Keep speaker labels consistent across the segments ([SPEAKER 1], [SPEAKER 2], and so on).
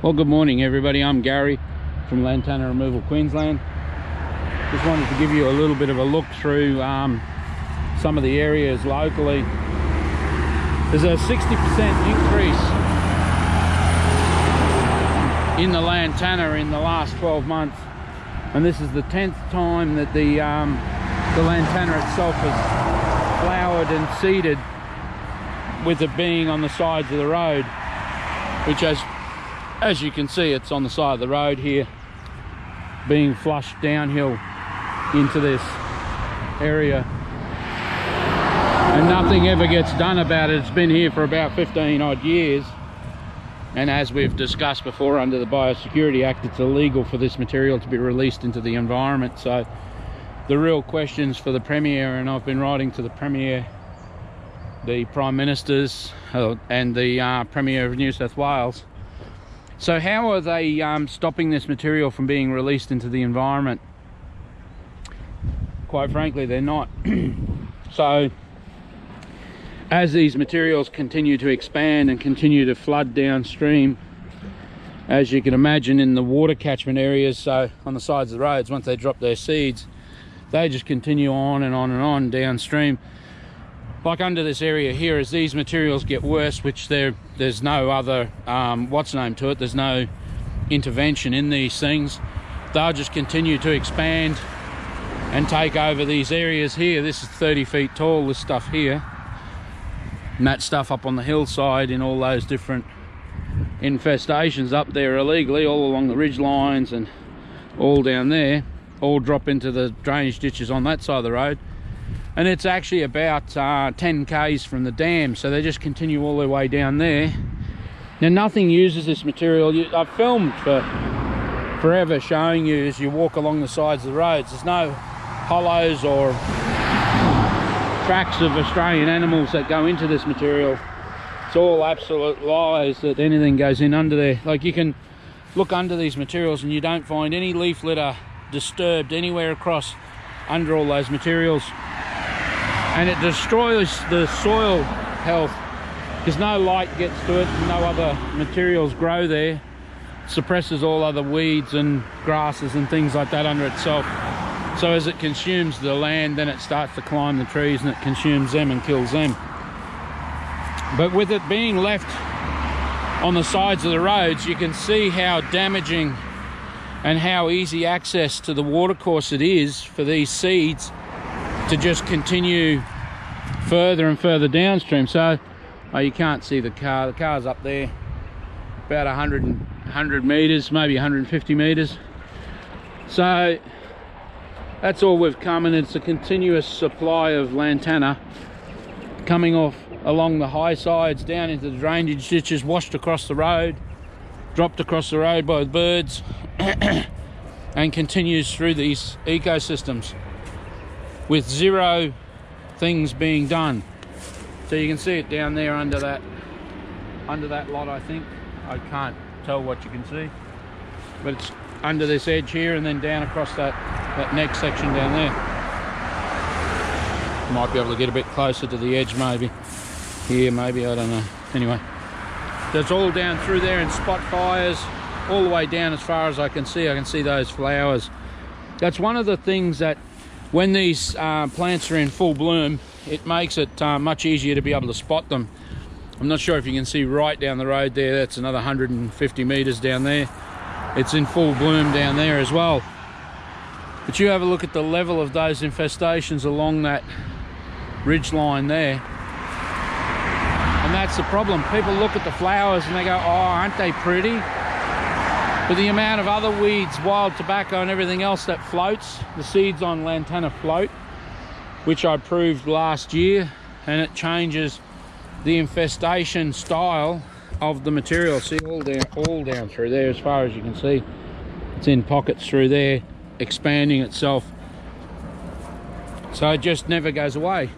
[SPEAKER 1] Well, good morning everybody, I'm Gary from Lantana Removal, Queensland. Just wanted to give you a little bit of a look through some of the areas locally. There's a 60% increase in the Lantana in the last 12 months, and this is the 10th time that the Lantana itself has flowered and seeded, with it being on the sides of the road, which as you can see, it's on the side of the road here, being flushed downhill into this area, and nothing ever gets done about it. It's been here for about 15 odd years, and as we've discussed before, under the Biosecurity Act, it's illegal for this material to be released into the environment. So the real questions for the Premier, and I've been writing to the Premier, the Prime Ministers and the Premier of New South Wales. So how are they stopping this material from being released into the environment? Quite frankly, they're not. So as these materials continue to expand and continue to flood downstream, as you can imagine, in the water catchment areas, so on the sides of the roads, once they drop their seeds, they just continue on and on and on downstream. Like under this area here, as these materials get worse, which there's no other to it, there's no intervention in these things, they'll just continue to expand and take over these areas here. This is 30 feet tall, this stuff here, and that stuff up on the hillside in all those different infestations up there illegally, all along the ridge lines and all down there, all drop into the drainage ditches on that side of the road. And it's actually about 10 k's from the dam, so they just continue all the way down there. Now nothing uses this material. I've filmed for forever showing you, as you walk along the sides of the roads, there's no hollows or tracks of Australian animals that go into this material. It's all absolute lies that anything goes in under there. Like, you can look under these materials and you don't find any leaf litter disturbed anywhere across under all those materials. And it destroys the soil health because no light gets to it, no other materials grow there. It suppresses all other weeds and grasses and things like that under itself. So as it consumes the land, then it starts to climb the trees and it consumes them and kills them. But with it being left on the sides of the roads, you can see how damaging and how easy access to the watercourse it is for these seeds to just continue further and further downstream. So you can't see the car's up there about 100 meters, maybe 150 meters. So that's all we've come, and it's a continuous supply of Lantana coming off along the high sides down into the drainage ditches, washed across the road, dropped across the road by the birds and continues through these ecosystems with zero things being done. So you can see it down there under that lot. I think I can't tell what you can see, but it's under this edge here and then down across that next section down there. Might be able to get a bit closer to the edge, maybe here, maybe, I don't know. Anyway, so it's all down through there in spot fires all the way down as far as I can see. I can see those flowers. That's one of the things that, when these plants are in full bloom, it makes it much easier to be able to spot them. I'm not sure if you can see right down the road there, that's another 150 meters down there. It's in full bloom down there as well. But you have a look at the level of those infestations along that ridge line there. And that's the problem. People look at the flowers and they go, oh, aren't they pretty? But the amount of other weeds, wild tobacco and everything else that floats, the seeds on Lantana float, which I proved last year, and it changes the infestation style of the material. See, all down through there, as far as you can see. It's in pockets through there, expanding itself. So it just never goes away.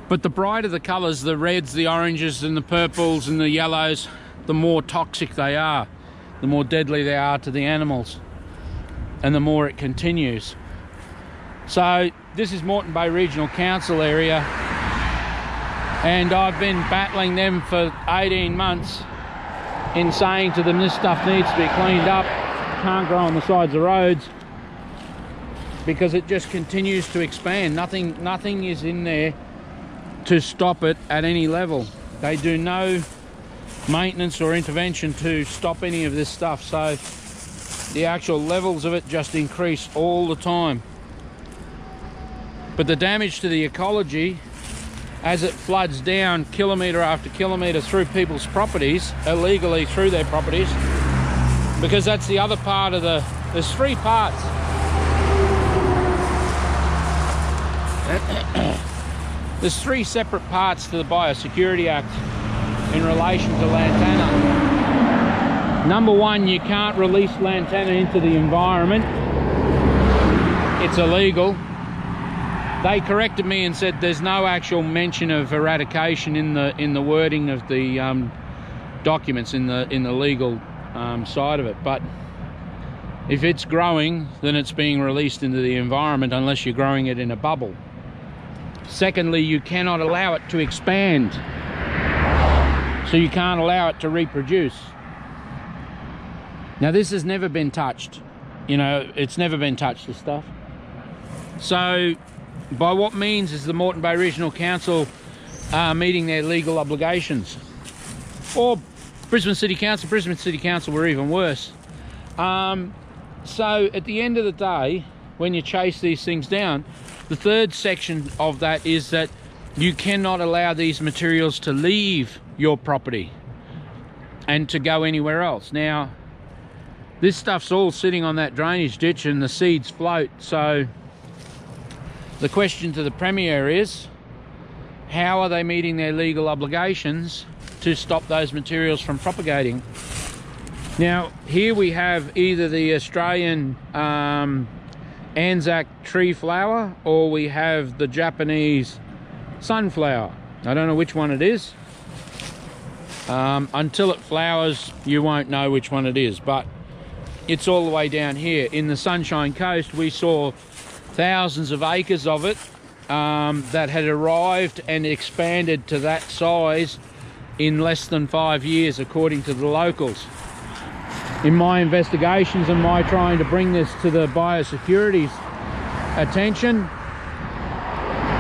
[SPEAKER 1] But the brighter the colours, the reds, the oranges and the purples and the yellows, the more toxic they are, the more deadly they are to the animals, and the more it continues. So this is Moreton Bay Regional Council area, and I've been battling them for 18 months in saying to them this stuff needs to be cleaned up, can't grow on the sides of roads, because it just continues to expand. Nothing is in there to stop it at any level. They do no maintenance or intervention to stop any of this stuff, so the actual levels of it just increase all the time. But the damage to the ecology as it floods down kilometre after kilometre through people's properties, illegally through their properties, because that's the other part of there's three parts. There's three separate parts to the Biosecurity Act in relation to lantana. Number one, you can't release lantana into the environment. It's illegal. They corrected me and said there's no actual mention of eradication in the wording of the documents in the legal side of it. But if it's growing, then it's being released into the environment unless you're growing it in a bubble. Secondly, you cannot allow it to expand, so you can't allow it to reproduce. Now this has never been touched, you know, it's never been touched, this stuff. So by what means is the Moreton Bay Regional Council meeting their legal obligations? Or Brisbane City Council? Brisbane City Council were even worse. So at the end of the day, when you chase these things down, the third section of that is that you cannot allow these materials to leave your property and to go anywhere else. Now, this stuff's all sitting on that drainage ditch and the seeds float. So the question to the Premier is, how are they meeting their legal obligations to stop those materials from propagating? Now, here we have either the Australian Anzac tree flower, or we have the Japanese sunflower. I don't know which one it is. Until it flowers, you won't know which one it is, but it's all the way down here. In the Sunshine Coast, we saw thousands of acres of it that had arrived and expanded to that size in less than 5 years, according to the locals. In my investigations and my trying to bring this to the biosecurity's attention,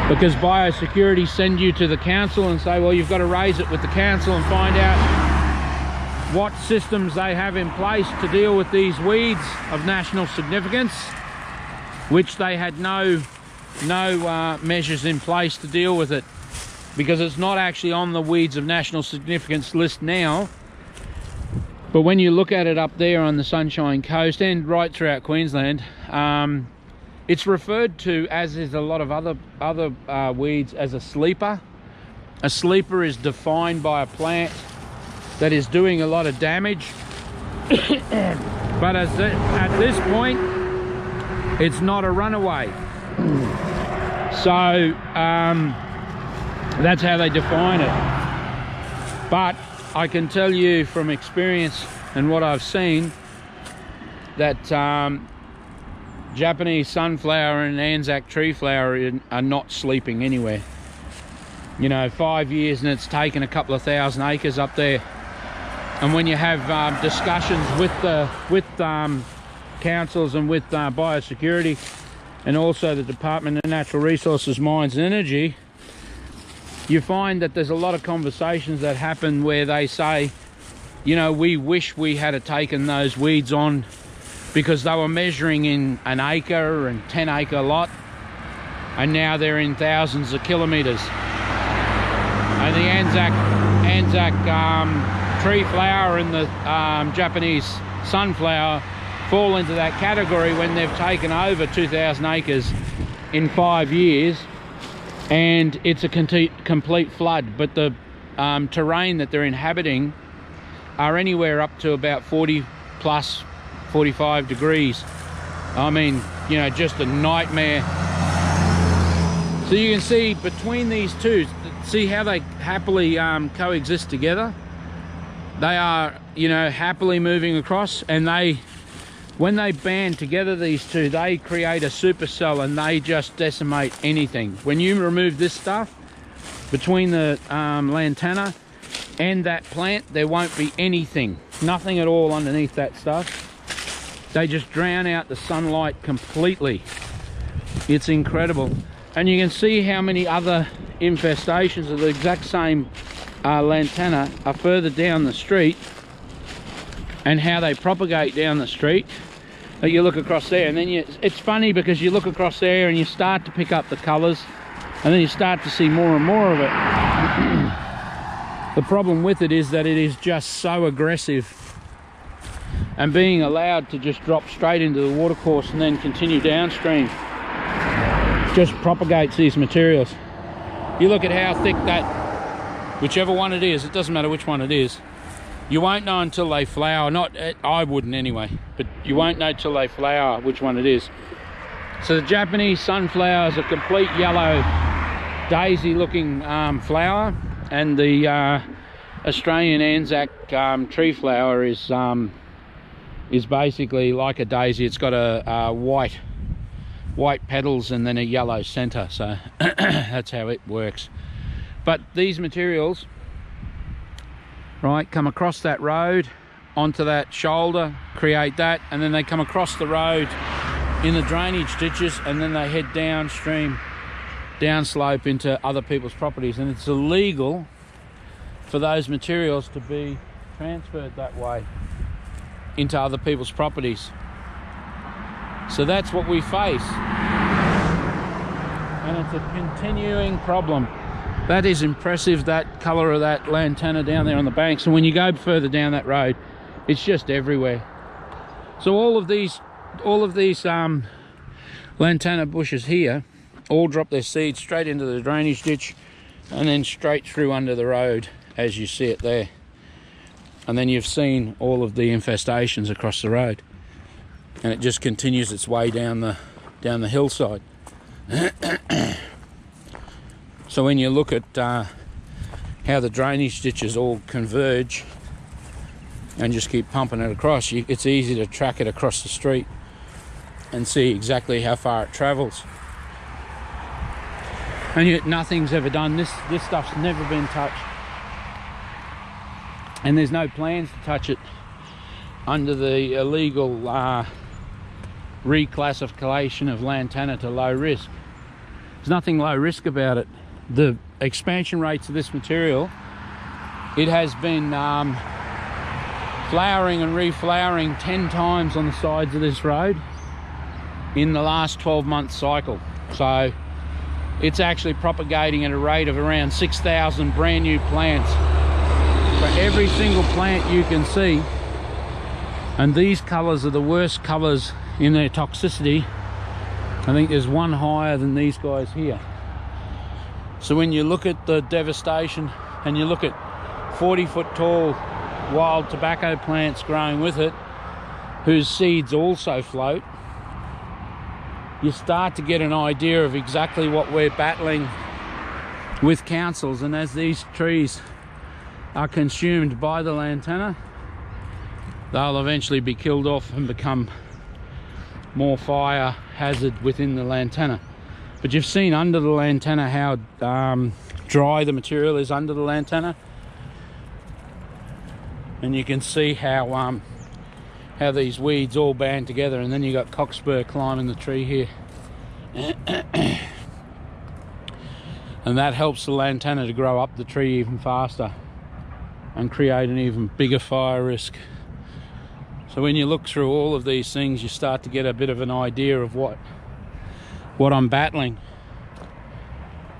[SPEAKER 1] because biosecurity send you to the council and say, well, you've got to raise it with the council and find out what systems they have in place to deal with these weeds of national significance, which they had no measures in place to deal with it, because it's not actually on the weeds of national significance list now. But when you look at it up there on the Sunshine Coast and right throughout Queensland, it's referred to, as is a lot of other weeds, as a sleeper. A sleeper is defined by a plant that is doing a lot of damage. But at this point, it's not a runaway. So that's how they define it. But I can tell you from experience and what I've seen that Japanese sunflower and Anzac tree flower are not sleeping anywhere. You know, 5 years and it's taken a couple of thousand acres up there. And when you have discussions with councils and with biosecurity and also the Department of Natural Resources, Mines and Energy, you find that there's a lot of conversations that happen where they say, you know, we wish we had taken those weeds on because they were measuring in an acre and 10-acre lot, and now they're in thousands of kilometres. And the Anzac tree flower and the Japanese sunflower fall into that category when they've taken over 2,000 acres in 5 years. And it's a complete flood, but the terrain that they're inhabiting are anywhere up to about 40 plus 45 degrees. I mean, you know, just a nightmare. So you can see between these two, see how they happily coexist together. They are, you know, happily moving across, and when they band together, these two, they create a supercell and they just decimate anything. When you remove this stuff between the lantana and that plant, there won't be anything. nothing at all underneath that stuff. They just drown out the sunlight completely. It's incredible. And you can see how many other infestations of the exact same lantana are further down the street, and how they propagate down the street. You look across there, and then it's funny because you look across there and you start to pick up the colours, and then you start to see more and more of it. The problem with it is that it is just so aggressive, and being allowed to just drop straight into the watercourse and then continue downstream just propagates these materials. You look at how thick that, whichever one it is, it doesn't matter which one it is, you won't know until they flower. I wouldn't anyway, but you won't know till they flower which one it is. So the Japanese sunflower is a complete yellow daisy looking flower, and the Australian Anzac tree flower is basically like a daisy. It's got a white petals and then a yellow center, so that's how it works. But these materials, right, come across that road onto that shoulder, create that, and then they come across the road in the drainage ditches, and then they head downstream, downslope into other people's properties. And it's illegal for those materials to be transferred that way into other people's properties. So that's what we face, and it's a continuing problem. That is impressive, that colour of that lantana down there on the banks, and when you go further down that road, it's just everywhere. So all of these lantana bushes here all drop their seeds straight into the drainage ditch, and then straight through under the road as you see it there. And then you've seen all of the infestations across the road, and it just continues its way down the hillside. So when you look at how the drainage ditches all converge and just keep pumping it across, it's easy to track it across the street and see exactly how far it travels. And yet nothing's ever done. This stuff's never been touched, and there's no plans to touch it under the illegal reclassification of lantana to low risk. There's nothing low risk about it. The expansion rates of this material, it has been flowering and reflowering 10 times on the sides of this road in the last 12-month cycle. So it's actually propagating at a rate of around 6,000 brand new plants for every single plant you can see. And these colours are the worst colours in their toxicity. I think there's one higher than these guys here. So when you look at the devastation, and you look at 40-foot tall wild tobacco plants growing with it, whose seeds also float, you start to get an idea of exactly what we're battling with councils. And as these trees are consumed by the lantana, they'll eventually be killed off and become more fire hazard within the lantana. But you've seen under the lantana how dry the material is under the lantana, and you can see how these weeds all band together, and then you got cockspur climbing the tree here. And that helps the lantana to grow up the tree even faster and create an even bigger fire risk. So when you look through all of these things, you start to get a bit of an idea of what I'm battling.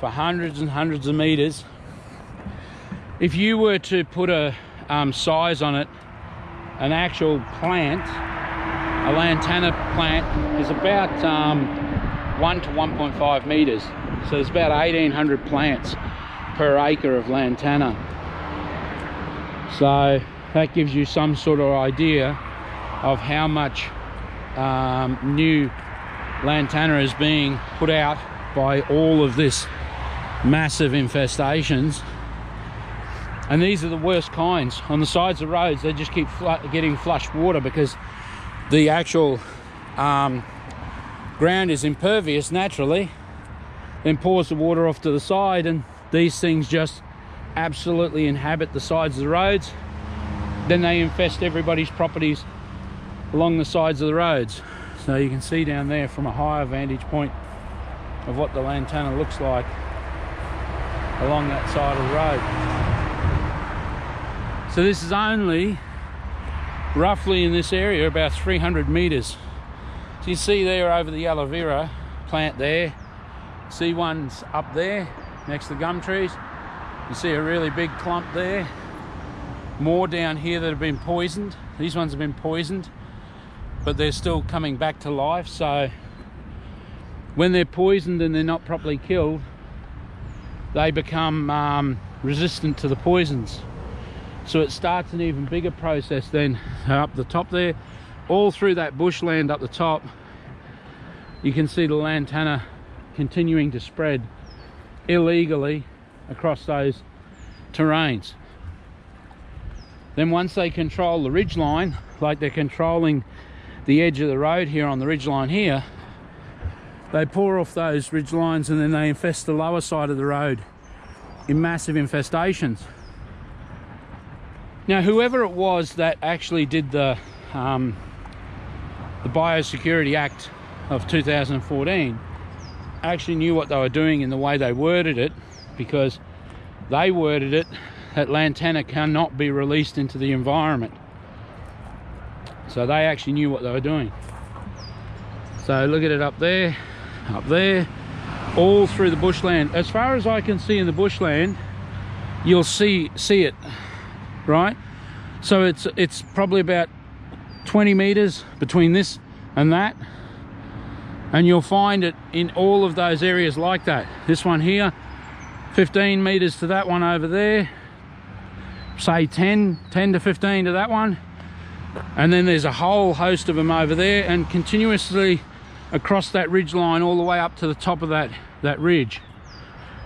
[SPEAKER 1] For hundreds and hundreds of meters, if you were to put a size on it, an actual plant, a lantana plant, is about 1 to 1.5 meters. So there's about 1,800 plants per acre of lantana. So that gives you some sort of idea of how much new lantana is being put out by all of this massive infestations. And these are the worst kinds. On the sides of roads, they just keep getting flushed water because the actual ground is impervious naturally, then pours the water off to the side, and these things just absolutely inhabit the sides of the roads then they infest everybody's properties along the sides of the roads. So you can see down there from a higher vantage point of what the Lantana looks like along that side of the road. So this is only roughly in this area about 300 meters. So you see there over the aloe vera plant there, see one's up there next to the gum trees. You see a really big clump there. More down here that have been poisoned. These ones have been poisoned, but they're still coming back to life. So when they're poisoned and they're not properly killed, they become resistant to the poisons. So it starts an even bigger process then up the top there. All through that bushland up the top, you can see the Lantana continuing to spread illegally across those terrains. Then once they control the ridgeline, like they're controlling the edge of the road here on the ridgeline here, they pour off those ridgelines and then they infest the lower side of the road in massive infestations. Now, whoever it was that actually did the Biosecurity Act of 2014 actually knew what they were doing in the way they worded it, because they worded it that Lantana cannot be released into the environment. So they actually knew what they were doing. So look at it up there, all through the bushland. As far as I can see in the bushland, you'll see it, right? So it's probably about 20 meters between this and that, and you'll find it in all of those areas like that. This one here, 15 meters to that one over there, say 10 to 15 to that one, and then there's a whole host of them over there, and continuously across that ridge line all the way up to the top of that ridge.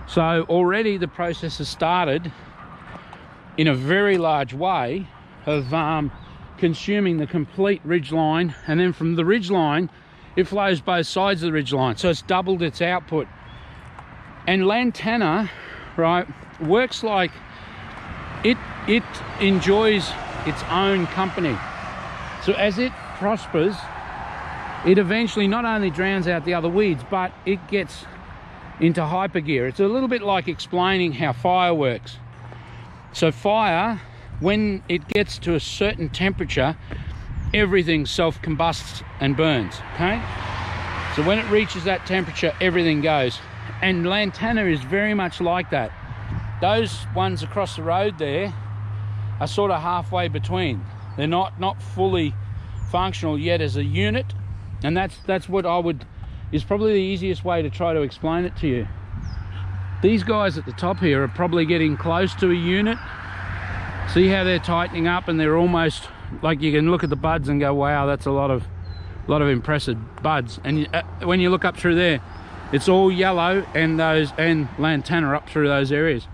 [SPEAKER 1] So already the process has started in a very large way of consuming the complete ridge line, and then from the ridge line it flows both sides of the ridge line, so it's doubled its output. And Lantana, right, works like it enjoys its own company. So as it prospers, it eventually not only drowns out the other weeds, but it gets into hyper gear. It's a little bit like explaining how fire works. So fire, when it gets to a certain temperature, everything self-combusts and burns, okay? So when it reaches that temperature, everything goes. And Lantana is very much like that. Those ones across the road there are sort of halfway between. They're not fully functional yet as a unit, and that's what is probably the easiest way to try to explain it to you. These guys at the top here are probably getting close to a unit. See how they're tightening up, and they're almost like, you can look at the buds and go, wow, that's a lot of impressive buds. And when you look up through there, it's all yellow, and Lantana up through those areas.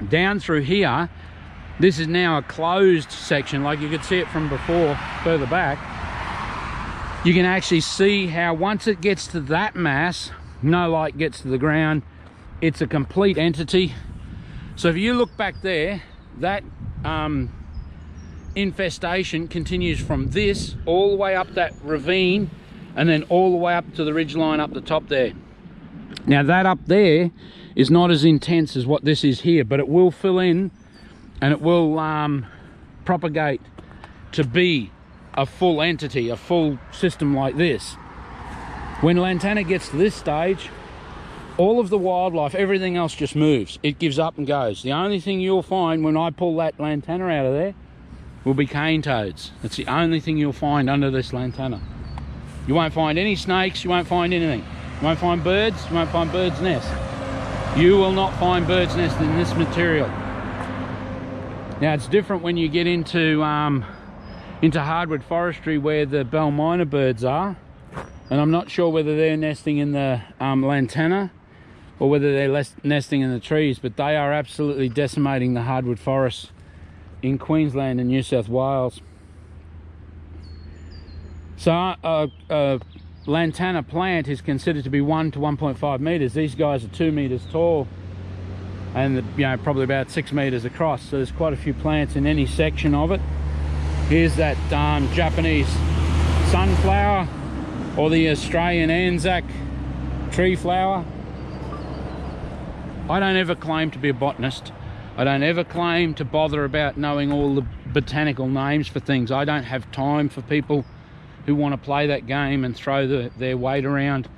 [SPEAKER 1] Down through here, this is now a closed section, like you could see it from before, further back. You can actually see how once it gets to that mass, no light gets to the ground, it's a complete entity. So if you look back there, that infestation continues from this all the way up that ravine, and then all the way up to the ridge line up the top there. Now that up there is not as intense as what this is here, but it will fill in, and it will propagate to be a full entity, a full system like this. When Lantana gets to this stage, all of the wildlife, everything else just moves. It gives up and goes. The only thing you'll find when I pull that Lantana out of there will be cane toads. That's the only thing you'll find under this Lantana. You won't find any snakes, you won't find anything. You won't find birds, you won't find birds' nests. You will not find birds' nests in this material. Now it's different when you get into hardwood forestry where the bell miner birds are, and I'm not sure whether they're nesting in the Lantana or whether they're nesting in the trees, but they are absolutely decimating the hardwood forests in Queensland and New South Wales. So a Lantana plant is considered to be 1 to 1.5 meters. These guys are 2 meters tall. and you know, probably about 6 meters across. So there's quite a few plants in any section of it. Here's that Japanese sunflower, or the Australian Anzac tree flower. I don't ever claim to be a botanist. I don't ever claim to bother about knowing all the botanical names for things. I don't have time for people who want to play that game and throw their weight around,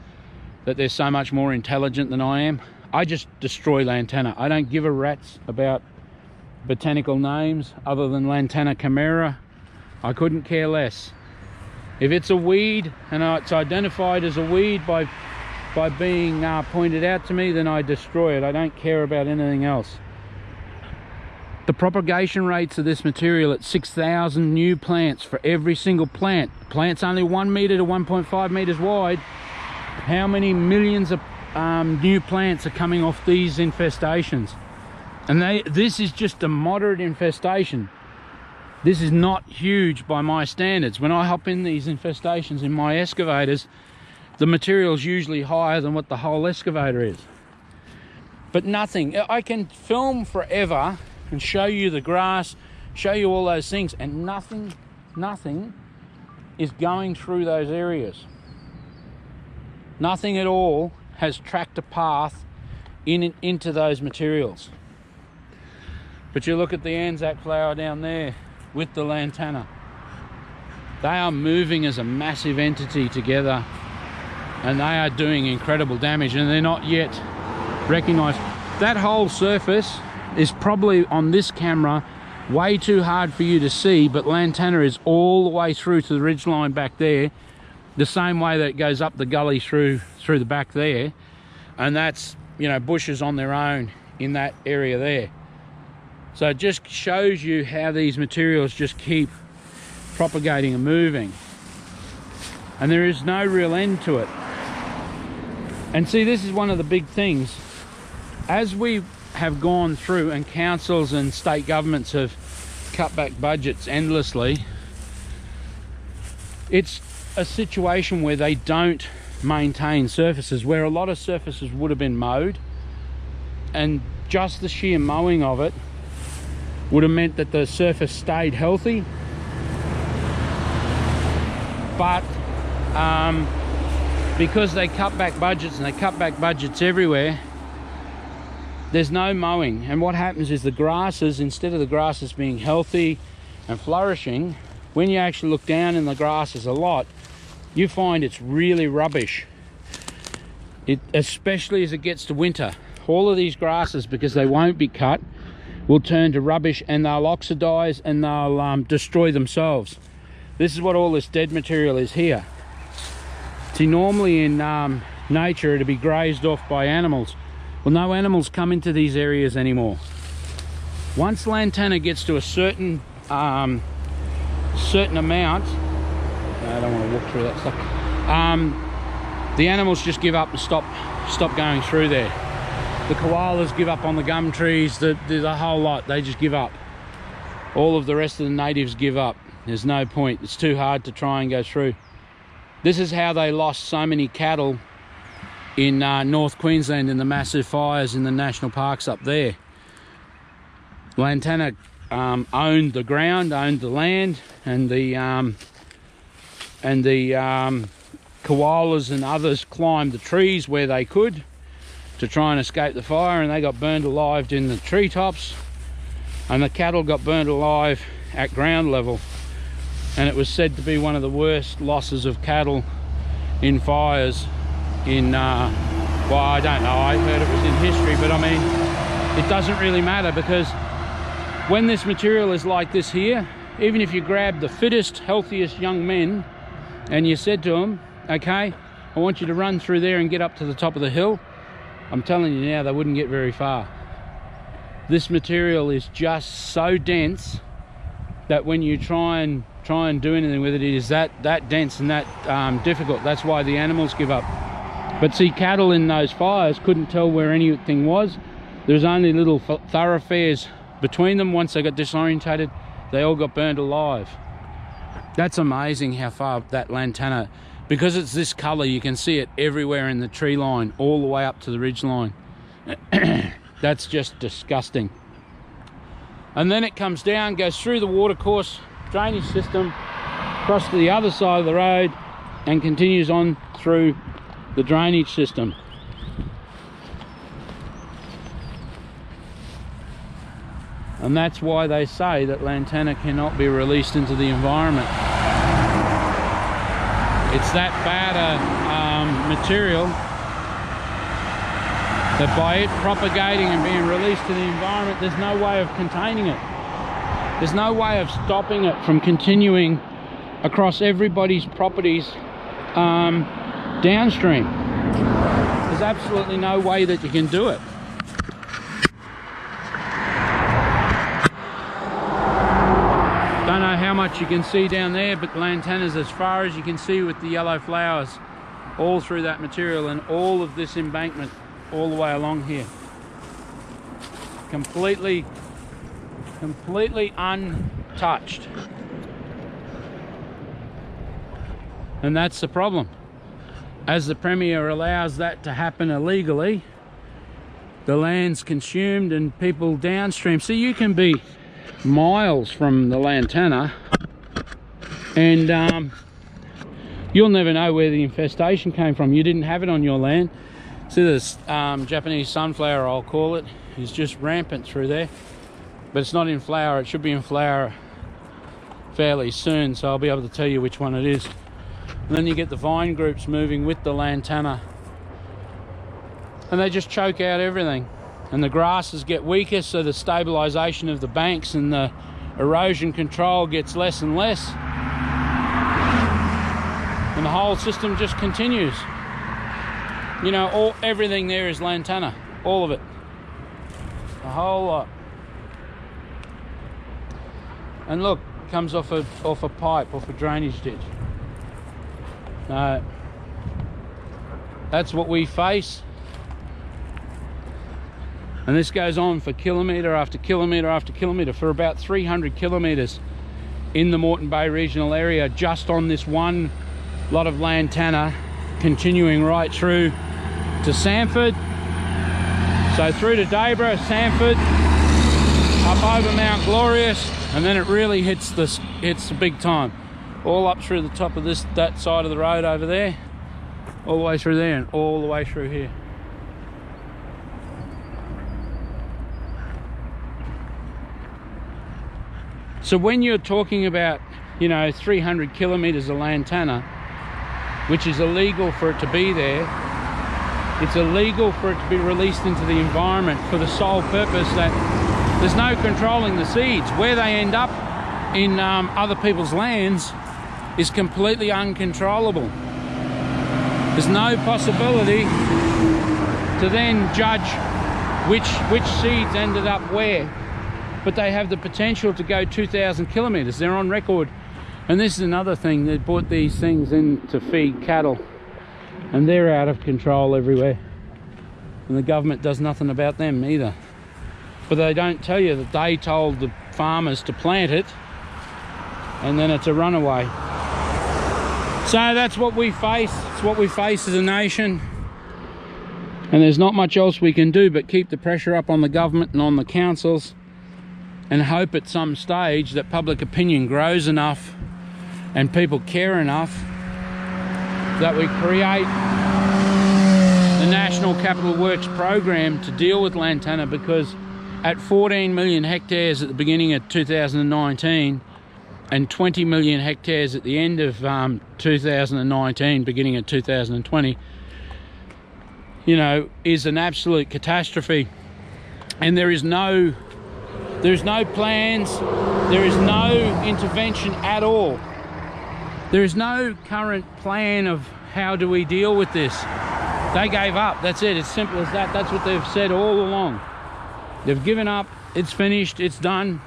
[SPEAKER 1] that they're so much more intelligent than I am. I just destroy Lantana. I don't give a rat's about botanical names other than Lantana chimera. I couldn't care less. If it's a weed and it's identified as a weed by being pointed out to me, then I destroy it. I don't care about anything else. The propagation rates of this material at 6,000 new plants for every single plant. Plant's only 1 meter to 1.5 meters wide. How many millions of new plants are coming off these infestations? And this is just a moderate infestation. This is not huge by my standards. When I hop in these infestations in my excavators, the material's usually higher than what the whole excavator is. But nothing. I can film forever and show you the grass, show you all those things, and nothing is going through those areas. Nothing at all has tracked a path into those materials. But you look at the Anzac flower down there with the Lantana. They are moving as a massive entity together, and they are doing incredible damage, and they're not yet recognized. That whole surface is probably on this camera way too hard for you to see, but Lantana is all the way through to the ridgeline back there, the same way that it goes up the gully through the back there, and that's, you know, bushes on their own in that area there. So it just shows you how these materials just keep propagating and moving, and there is no real end to it. And see, this is one of the big things. As we have gone through, and councils and state governments have cut back budgets endlessly, it's a situation where they don't maintain surfaces, where a lot of surfaces would have been mowed, and just the sheer mowing of it would have meant that the surface stayed healthy. But because they cut back budgets, and they cut back budgets everywhere, there's no mowing. And what happens is the grasses, instead of the grasses being healthy and flourishing, when you actually look down in the grasses a lot, you find it's really rubbish. Especially as it gets to winter. All of these grasses, because they won't be cut, will turn to rubbish, and they'll oxidize, and they'll destroy themselves. This is what all this dead material is here. See, normally in nature it'd be grazed off by animals. Well, no animals come into these areas anymore. Once Lantana gets to a certain amount, I don't want to walk through that stuff. The animals just give up and stop going through there. The koalas give up on the gum trees, the whole lot, they just give up. All of the rest of the natives give up. There's no point, it's too hard to try and go through. This is how they lost so many cattle in North Queensland in the massive fires in the national parks up there. Lantana owned the ground, owned the land, and the koalas and others climbed the trees where they could to try and escape the fire, and they got burned alive in the treetops, and the cattle got burned alive at ground level. And it was said to be one of the worst losses of cattle in fires in well, I don't know, I heard it was in history, but I mean, it doesn't really matter, because when this material is like this here, even if you grab the fittest, healthiest young men and you said to them, okay, I want you to run through there and get up to the top of the hill, I'm telling you now, they wouldn't get very far. This material is just so dense that when you try and do anything with it, it is that dense and that difficult. That's why the animals give up. But see, cattle in those fires couldn't tell where anything was. There's only little thoroughfares between them. Once they got disorientated, they all got burned alive. That's amazing how far that Lantana, because it's this color, you can see it everywhere in the tree line, all the way up to the ridge line. That's just disgusting. And then it comes down, goes through the watercourse drainage system, across to the other side of the road, and continues on through the drainage system. And that's why they say that Lantana cannot be released into the environment. It's that bad a material that by it propagating and being released to the environment, there's no way of containing it. There's no way of stopping it from continuing across everybody's properties downstream. There's absolutely no way that you can do it. Don't know how much you can see down there, but Lantana's as far as you can see with the yellow flowers all through that material, and all of this embankment all the way along here. Completely untouched. And that's the problem. As the Premier allows that to happen illegally, the land's consumed and people downstream. So you can be miles from the Lantana and you'll never know where the infestation came from. You didn't have it on your land. See this Japanese sunflower, I'll call it, is just rampant through there, but it's not in flower. It should be in flower fairly soon, so I'll be able to tell you which one it is. And then you get the vine groups moving with the Lantana, and they just choke out everything. And the grasses get weaker, so the stabilisation of the banks and the erosion control gets less and less. And the whole system just continues. You know, everything there is Lantana, all of it. A whole lot. And look, it comes off a pipe, off a drainage ditch. No, that's what we face. And this goes on for kilometre after kilometre after kilometre for about 300 kilometres in the Moreton Bay regional area, just on this one lot of Lantana, continuing right through to Sanford. So through to Dayboro, Sanford, up over Mount Glorious, and then it really hits the big time. All up through the top of that side of the road over there, all the way through there, and all the way through here. So when you're talking about, you know, 300 kilometres of Lantana, which is illegal for it to be there, it's illegal for it to be released into the environment for the sole purpose that there's no controlling the seeds. Where they end up in other people's lands is completely uncontrollable. There's no possibility to then judge which seeds ended up where. But they have the potential to go 2,000 kilometres. They're on record. And this is another thing. They brought these things in to feed cattle, and they're out of control everywhere. And the government does nothing about them either. But they don't tell you that they told the farmers to plant it, and then it's a runaway. So that's what we face. It's what we face as a nation. And there's not much else we can do but keep the pressure up on the government and on the councils, and hope at some stage that public opinion grows enough and people care enough that we create the National Capital Works program to deal with Lantana, because at 14 million hectares at the beginning of 2019 and 20 million hectares at the end of 2019, beginning of 2020, you know, is an absolute catastrophe. And there's no plans, there is no intervention at all. There is no current plan of how do we deal with this. They gave up, that's it, it's simple as that. That's what they've said all along. They've given up, it's finished, it's done.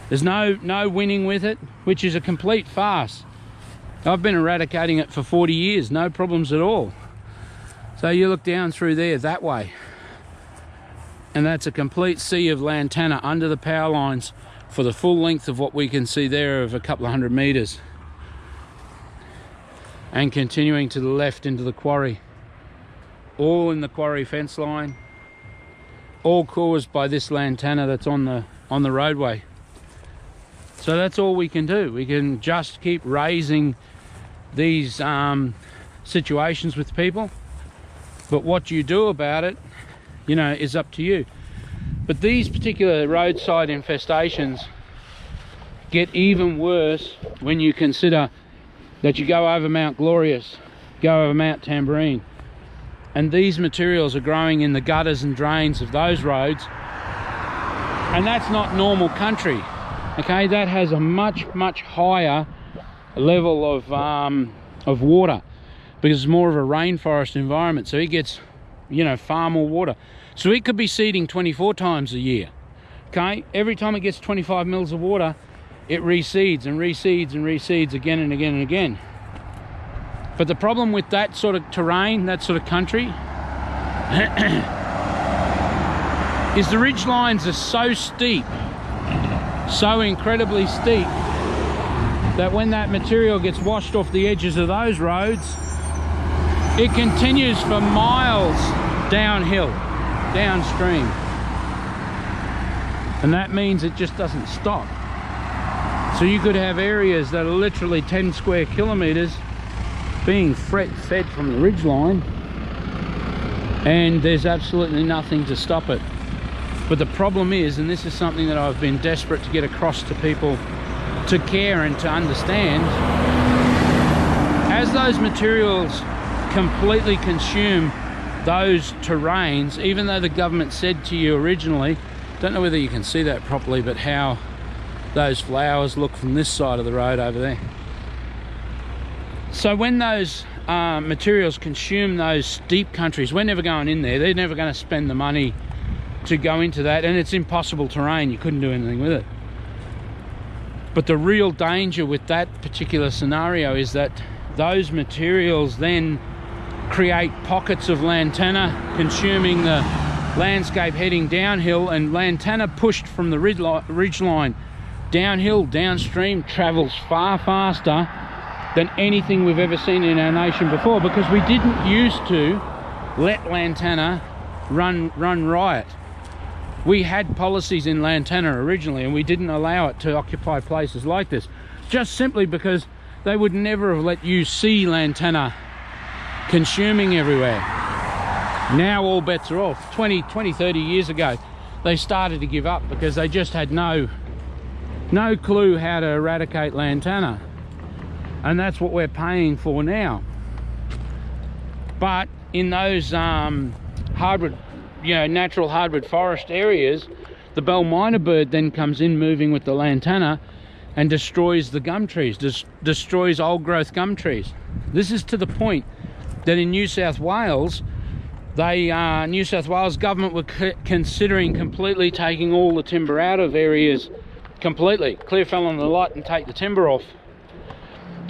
[SPEAKER 1] There's no winning with it, which is a complete farce. I've been eradicating it for 40 years, no problems at all. So you look down through there that way, and that's a complete sea of Lantana under the power lines for the full length of what we can see there of a couple of 100 metres. And continuing to the left into the quarry. All in the quarry fence line. all caused by this lantana that's on the roadway. So that's all we can do. We can just keep raising these situations with people, but what you do about it, you know, is up to you. But these particular roadside infestations get even worse when you consider that you go over Mount Glorious, go over Mount Tambourine, and these materials are growing in the gutters and drains of those roads, and that's not normal country. Okay, that has a much higher level of water, because it's more of a rainforest environment, so it gets, you know, far more water. So it could be seeding 24 times a year. Okay, every time it gets 25 mils of water, it reseeds and reseeds and reseeds again and again and again. But the problem with that sort of terrain, that sort of country, is the ridge lines are so steep, so incredibly steep, that when that material gets washed off the edges of those roads, it continues for miles downhill, downstream. And that means it just doesn't stop. So you could have areas that are literally 10 square kilometers being fed from the ridge line, and there's absolutely nothing to stop it. But the problem is, and this is something that I've been desperate to get across to people to care and to understand, as those materials completely consume those terrains, even though the government said to you originally, don't know whether you can see that properly, but how those flowers look from this side of the road over there. So when those materials consume those steep countries, we're never going in there. They're never going to spend the money to go into that, and it's impossible terrain. You couldn't do anything with it. But the real danger with that particular scenario is that those materials then create pockets of lantana consuming the landscape heading downhill, and lantana pushed from the ridge line downhill, downstream, travels far faster than anything we've ever seen in our nation before, because we didn't used to let lantana run riot. We had policies in lantana originally, and we didn't allow it to occupy places like this, just simply because they would never have let you see lantana consuming everywhere. Now all bets are off. 20, 30 years ago, they started to give up because they just had no clue how to eradicate lantana, and that's what we're paying for now. But in those hardwood, you know, natural hardwood forest areas, the bell miner bird then comes in moving with the lantana and destroys the gum trees, destroys old growth gum trees. This is to the point that in New South Wales, New South Wales government were considering completely taking all the timber out of areas completely, clear fell on the lot and take the timber off,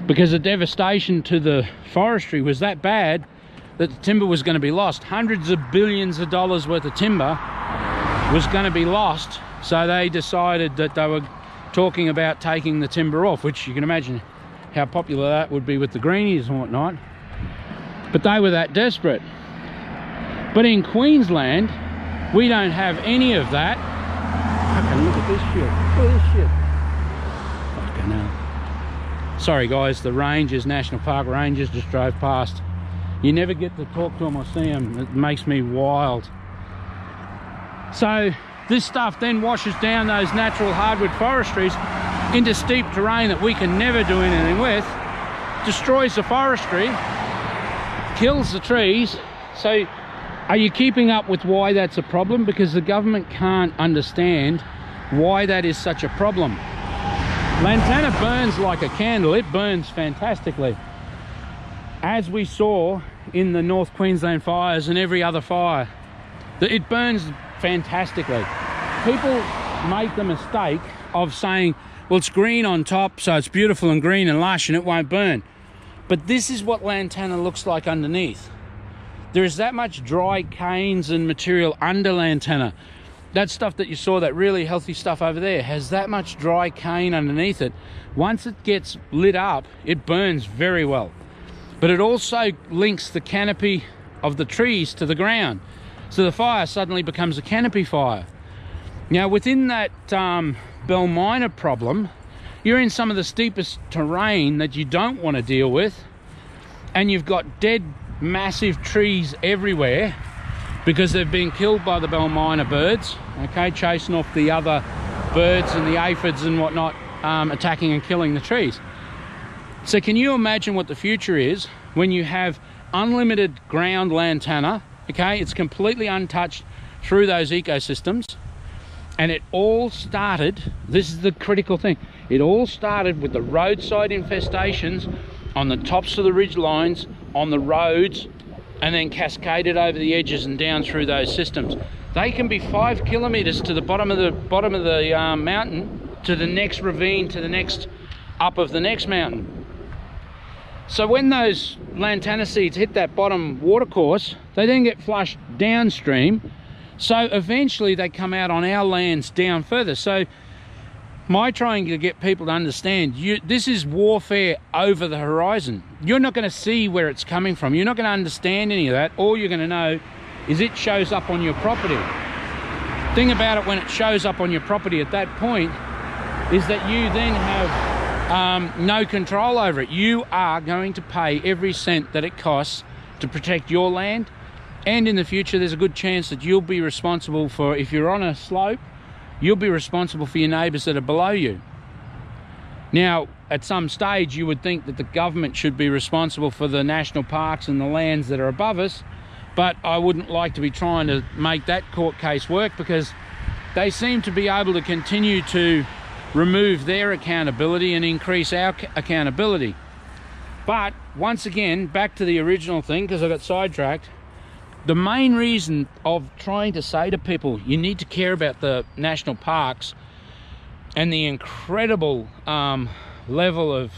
[SPEAKER 1] because the devastation to the forestry was that bad that the timber was going to be lost. Hundreds of billions of dollars worth of timber was going to be lost, so they decided that they were talking about taking the timber off, which you can imagine how popular that would be with the greenies and whatnot. But they were that desperate. But in Queensland, we don't have any of that. Okay, look at this shit. Look at this shit. Fucking hell. Sorry guys, the rangers, National Park rangers just drove past. You never get to talk to them or see them. It makes me wild. So this stuff then washes down those natural hardwood forestries into steep terrain that we can never do anything with, destroys the forestry, kills the trees. So are you keeping up with why that's a problem? Because the government can't understand why that is such a problem. Lantana burns like a candle. It burns fantastically, as we saw in the North Queensland fires and every other fire. It burns fantastically. People make the mistake of saying, well, it's green on top, so it's beautiful and green and lush and it won't burn. But this is what lantana looks like underneath. There is that much dry canes and material under lantana. That stuff that you saw, that really healthy stuff over there, has that much dry cane underneath it. Once it gets lit up, it burns very well. But it also links the canopy of the trees to the ground. So the fire suddenly becomes a canopy fire. Now within that bell miner problem, you're in some of the steepest terrain that you don't want to deal with, and you've got dead massive trees everywhere because they've been killed by the bell miner birds, okay, chasing off the other birds and the aphids and whatnot, attacking and killing the trees. So can you imagine what the future is when you have unlimited ground lantana, okay? It's completely untouched through those ecosystems. And it all started, this is the critical thing, it all started with the roadside infestations on the tops of the ridge lines, on the roads, and then cascaded over the edges and down through those systems. They can be 5 kilometers to the bottom of the mountain, to the next ravine, to the next up of the next mountain. So when those lantana seeds hit that bottom watercourse, they then get flushed downstream. So eventually they come out on our lands down further. So my trying to get people to understand, this is warfare over the horizon. You're not going to see where it's coming from. You're not going to understand any of that. All you're going to know is it shows up on your property. Thing about it, when it shows up on your property at that point, is that you then have no control over it. You are going to pay every cent that it costs to protect your land. And in the future, there's a good chance that you'll be responsible for, if you're on a slope, you'll be responsible for your neighbours that are below you. Now, at some stage, you would think that the government should be responsible for the national parks and the lands that are above us, but I wouldn't like to be trying to make that court case work, because they seem to be able to continue to remove their accountability and increase our accountability. But once again, back to the original thing, because I got sidetracked. The main reason of trying to say to people, you need to care about the national parks and the incredible level of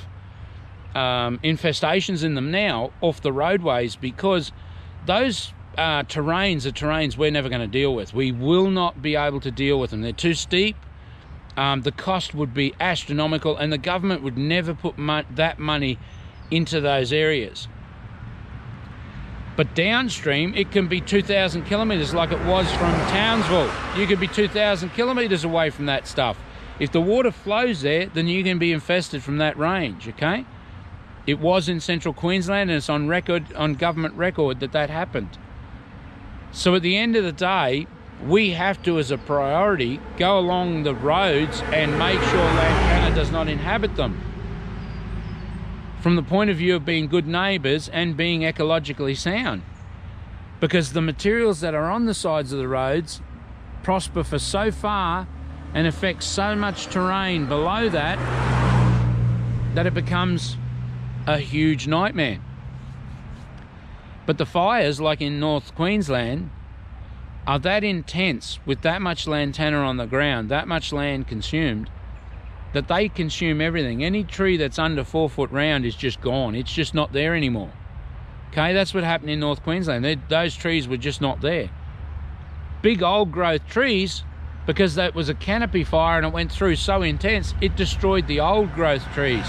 [SPEAKER 1] infestations in them now off the roadways, because those terrains are terrains we're never going to deal with. We will not be able to deal with them. They're too steep. The cost would be astronomical, and the government would never put that money into those areas. But downstream, it can be 2,000 kilometres like it was from Townsville. You could be 2,000 kilometres away from that stuff. If the water flows there, then you can be infested from that range, okay? It was in central Queensland, and it's on record, on government record, that happened. So at the end of the day, we have to, as a priority, go along the roads and make sure Lantana does not inhabit them, from the point of view of being good neighbours and being ecologically sound. Because the materials that are on the sides of the roads prosper for so far and affect so much terrain below that, that it becomes a huge nightmare. But the fires, like in North Queensland, are that intense, with that much lantana on the ground, that much land consumed, that they consume everything. Any tree that's under 4 foot round is just gone. It's just not there anymore. Okay, that's what happened in North Queensland. Those trees were just not there. Big old growth trees, because that was a canopy fire and it went through so intense, it destroyed the old growth trees.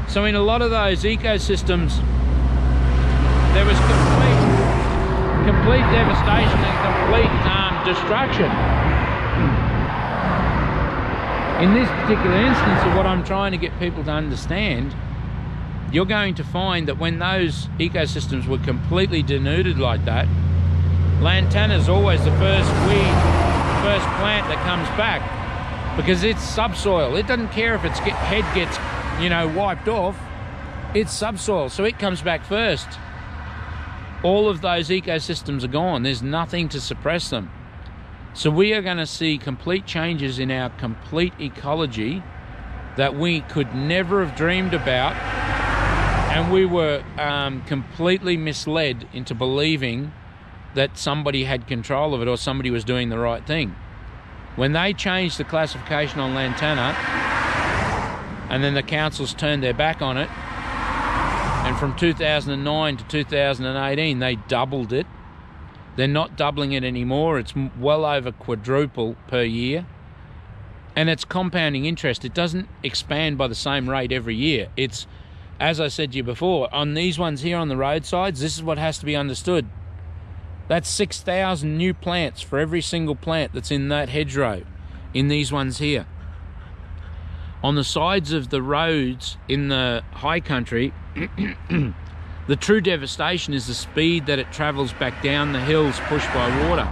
[SPEAKER 1] So in a lot of those ecosystems, there was complete devastation and complete destruction. In this particular instance of what I'm trying to get people to understand, you're going to find that when those ecosystems were completely denuded like that, lantana is always the first plant that comes back, because it's subsoil. It doesn't care if its head gets, wiped off. It's subsoil, so it comes back first. All of those ecosystems are gone. There's nothing to suppress them. So we are going to see complete changes in our complete ecology that we could never have dreamed about, and we were completely misled into believing that somebody had control of it or somebody was doing the right thing. When they changed the classification on lantana, and then the councils turned their back on it, and from 2009 to 2018 they doubled it. They're not doubling it anymore. It's well over quadruple per year. And it's compounding interest. It doesn't expand by the same rate every year. It's, as I said to you before, on these ones here on the roadsides, this is what has to be understood. That's 6,000 new plants for every single plant that's in that hedgerow, in these ones here. On the sides of the roads in the high country, the true devastation is the speed that it travels back down the hills pushed by water.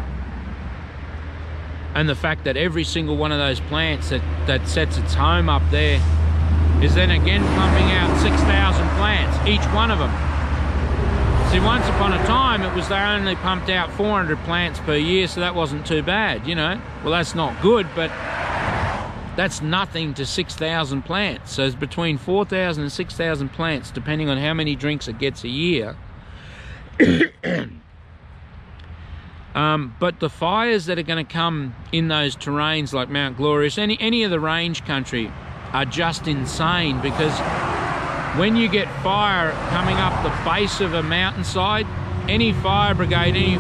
[SPEAKER 1] And the fact that every single one of those plants that sets its home up there is then again pumping out 6,000 plants, each one of them. See, once upon a time, it was they only pumped out 400 plants per year, so that wasn't too bad, you know. Well, that's not good, but that's nothing to 6,000 plants. So it's between 4,000 and 6,000 plants, depending on how many drinks it gets a year. But the fires that are going to come in those terrains like Mount Glorious, any of the range country, are just insane, because when you get fire coming up the base of a mountainside, any fire brigade, any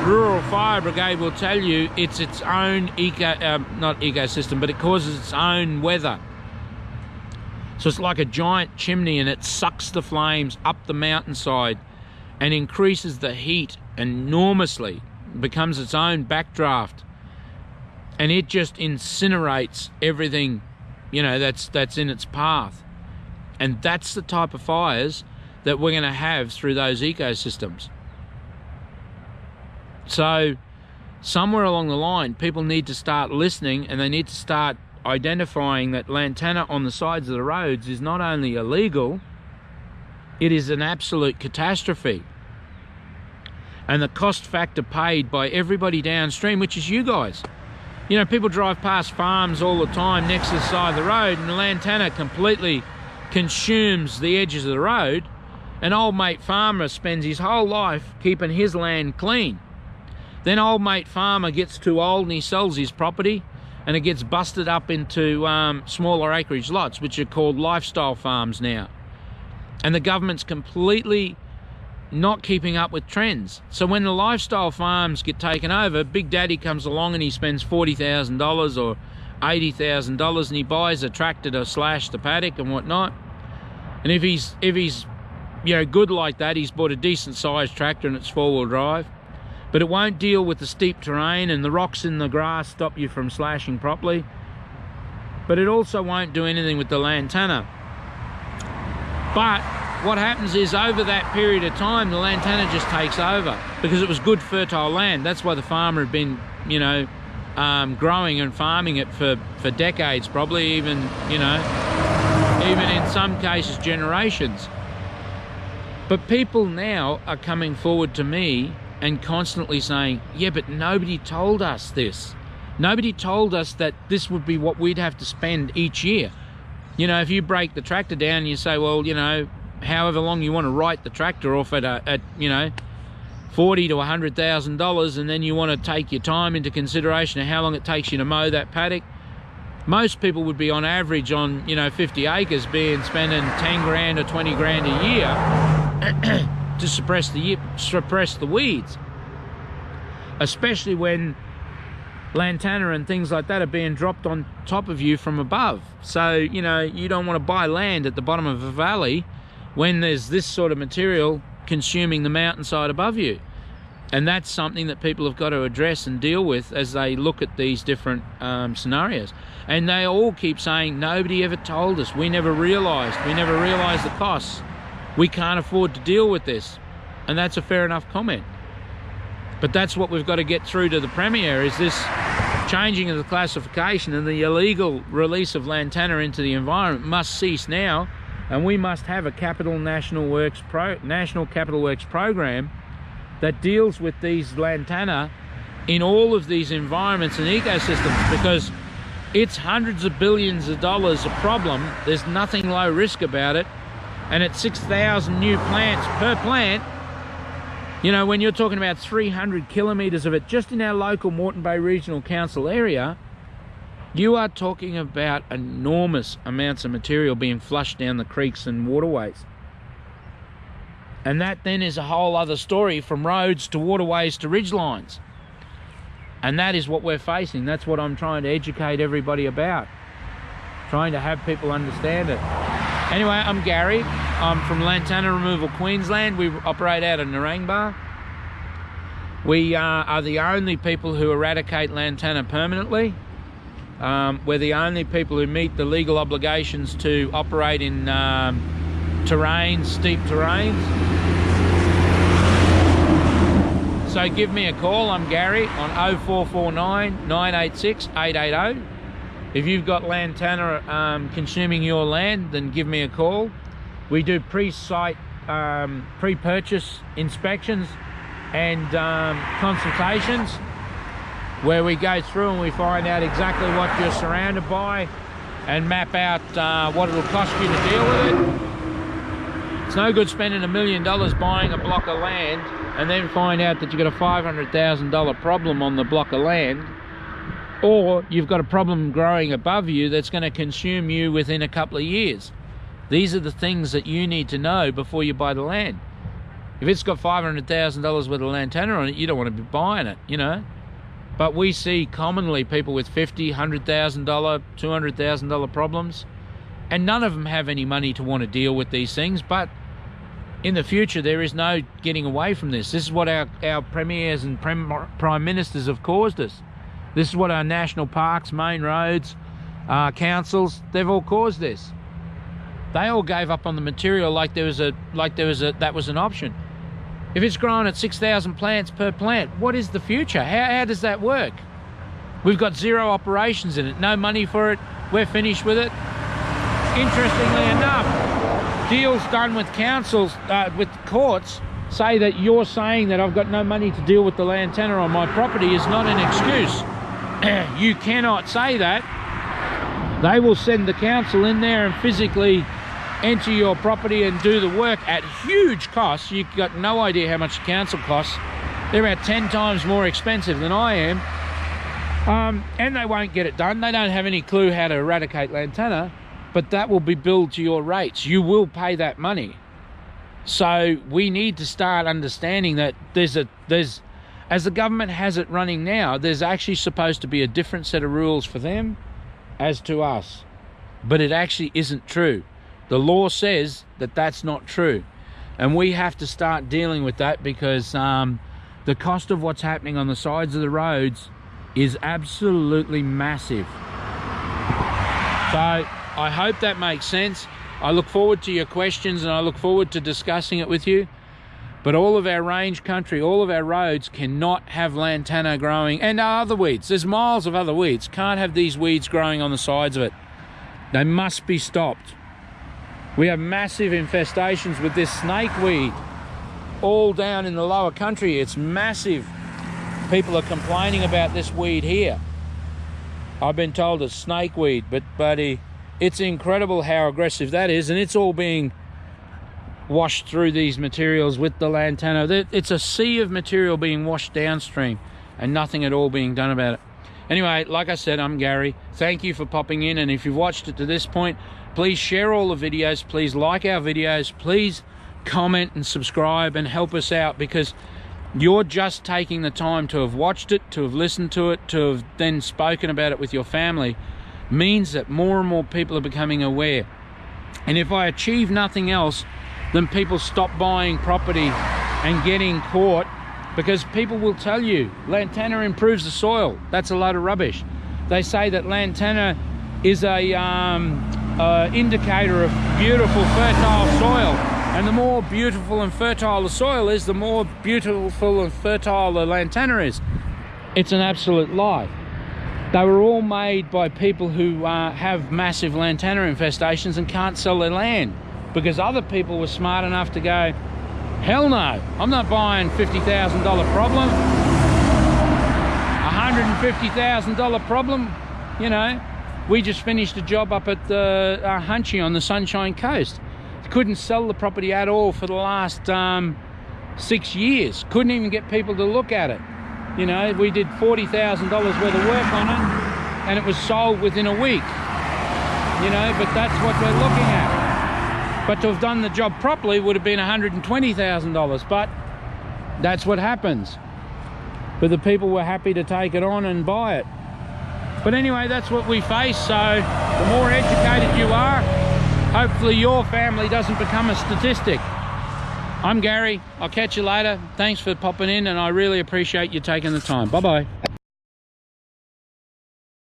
[SPEAKER 1] rural fire brigade will tell you it's its own not ecosystem, but it causes its own weather. So it's like a giant chimney, and it sucks the flames up the mountainside and increases the heat enormously, becomes its own backdraft, and it just incinerates everything, you know, that's in its path. And that's the type of fires that we're going to have through those ecosystems. So somewhere along the line, people need to start listening, and they need to start identifying that lantana on the sides of the roads is not only illegal, it is an absolute catastrophe. And the cost factor paid by everybody downstream, which is you guys. You know, people drive past farms all the time next to the side of the road, and the lantana completely consumes the edges of the road. An old mate farmer spends his whole life keeping his land clean. Then old mate farmer gets too old and he sells his property, and it gets busted up into smaller acreage lots, which are called lifestyle farms now. And the government's completely not keeping up with trends. So when the lifestyle farms get taken over, Big Daddy comes along and he spends $40,000 or $80,000, and he buys a tractor to slash the paddock and whatnot. And if he's you know, good like that, he's bought a decent sized tractor and it's 4-wheel drive. But it won't deal with the steep terrain, and the rocks in the grass stop you from slashing properly. But it also won't do anything with the lantana. But what happens is, over that period of time, the lantana just takes over, because it was good fertile land. That's why the farmer had been, you know, growing and farming it for decades, probably even, you know, even in some cases generations. But people now are coming forward to me and constantly saying, yeah, but nobody told us this. Nobody told us that this would be what we'd have to spend each year. You know, if you break the tractor down and you say, well, you know, however long you want to write the tractor off at you know, $40,000 to $100,000, and then you want to take your time into consideration of how long it takes you to mow that paddock. Most people would be on average on, you know, 50 acres spending 10 grand or 20 grand a year to suppress the weeds, especially when lantana and things like that are being dropped on top of you from above. So, you know, you don't want to buy land at the bottom of a valley when there's this sort of material consuming the mountainside above you. And that's something that people have got to address and deal with as they look at these different scenarios. And they all keep saying, nobody ever told us, we never realized the costs, we can't afford to deal with this. And that's a fair enough comment. But that's what we've got to get through to the Premier, is this changing of the classification, and the illegal release of lantana into the environment must cease now. And we must have a National Capital Works program that deals with these lantana in all of these environments and ecosystems, because it's hundreds of billions of dollars a problem. There's nothing low risk about it. And at 6,000 new plants per plant, you know, when you're talking about 300 kilometres of it just in our local Moreton Bay Regional Council area, you are talking about enormous amounts of material being flushed down the creeks and waterways. And that then is a whole other story, from roads to waterways to ridgelines. And that is what we're facing. That's what I'm trying to educate everybody about, trying to have people understand it. Anyway, I'm Garry. I'm from Lantana Removal Queensland. We operate out of Narangba. We are the only people who eradicate Lantana permanently. We're the only people who meet the legal obligations to operate in terrains, steep terrains. So give me a call. I'm Garry on 0449 986 880. If you've got Lantana consuming your land, then give me a call. We do pre-site, pre-purchase inspections and consultations, where we go through and we find out exactly what you're surrounded by and map out what it'll cost you to deal with it. It's no good spending $1 million buying a block of land and then find out that you've got a $500,000 problem on the block of land, or you've got a problem growing above you that's going to consume you within a couple of years. These are the things that you need to know before you buy the land. If it's got $500,000 worth of Lantana on it, you don't want to be buying it, you know. But we see commonly people with $50,000, $100,000, $200,000 problems, and none of them have any money to want to deal with these things. But in the future, there is no getting away from this. This is what our premiers and prime ministers have caused us. This is what our national parks, main roads, councils, they've all caused this. They all gave up on the material like that was an option. If it's growing at 6,000 plants per plant, what is the future? How does that work? We've got 0 operations in it, no money for it, we're finished with it. Interestingly enough, deals done with councils, with courts, say that you're saying that I've got no money to deal with the Lantana on my property is not an excuse. You cannot say that. They will send the council in there and physically enter your property and do the work at huge costs. You've got no idea how much the council costs. They're about 10 times more expensive than I am. And they won't get it done. They don't have any clue how to eradicate Lantana, but that will be billed to your rates. You will pay that money. So we need to start understanding that as the government has it running now, there's actually supposed to be a different set of rules for them as to us. But it actually isn't true. The law says that that's not true. And we have to start dealing with that, because the cost of what's happening on the sides of the roads is absolutely massive. So I hope that makes sense. I look forward to your questions and I look forward to discussing it with you. But all of our range country, all of our roads cannot have Lantana growing, and other weeds. There's miles of other weeds. Can't have these weeds growing on the sides of it. They must be stopped. We have massive infestations with this snake weed all down in the lower country. It's massive. People are complaining about this weed here. I've been told it's snake weed, but buddy, it's incredible how aggressive that is, and it's all being washed through these materials with the Lantana. It's a sea of material being washed downstream and nothing at all being done about it. Anyway, like I said, I'm Garry. Thank you for popping in, and if you've watched it to this point, please share all the videos, please like our videos, please comment and subscribe and help us out, because you're just taking the time to have watched it, to have listened to it, to have then spoken about it with your family, means that more and more people are becoming aware. And if I achieve nothing else, then people stop buying property and getting caught, because people will tell you Lantana improves the soil. That's a load of rubbish. They say that Lantana is a indicator of beautiful, fertile soil. And the more beautiful and fertile the soil is, the more beautiful and fertile the Lantana is. It's an absolute lie. They were all made by people who have massive Lantana infestations and can't sell their land, because other people were smart enough to go, hell no, I'm not buying $50,000 problem, $150,000 problem. You know, we just finished a job up at the Hunchy on the Sunshine Coast. Couldn't sell the property at all for the last 6 years. Couldn't even get people to look at it. You know, we did $40,000 worth of work on it, and it was sold within a week. You know, but that's what we're looking at. But to have done the job properly would have been $120,000, but that's what happens. But the people were happy to take it on and buy it. But anyway, that's what we face. So the more educated you are, hopefully your family doesn't become a statistic. I'm Gary. I'll catch you later. Thanks for popping in, and I really appreciate you taking the time. Bye-bye.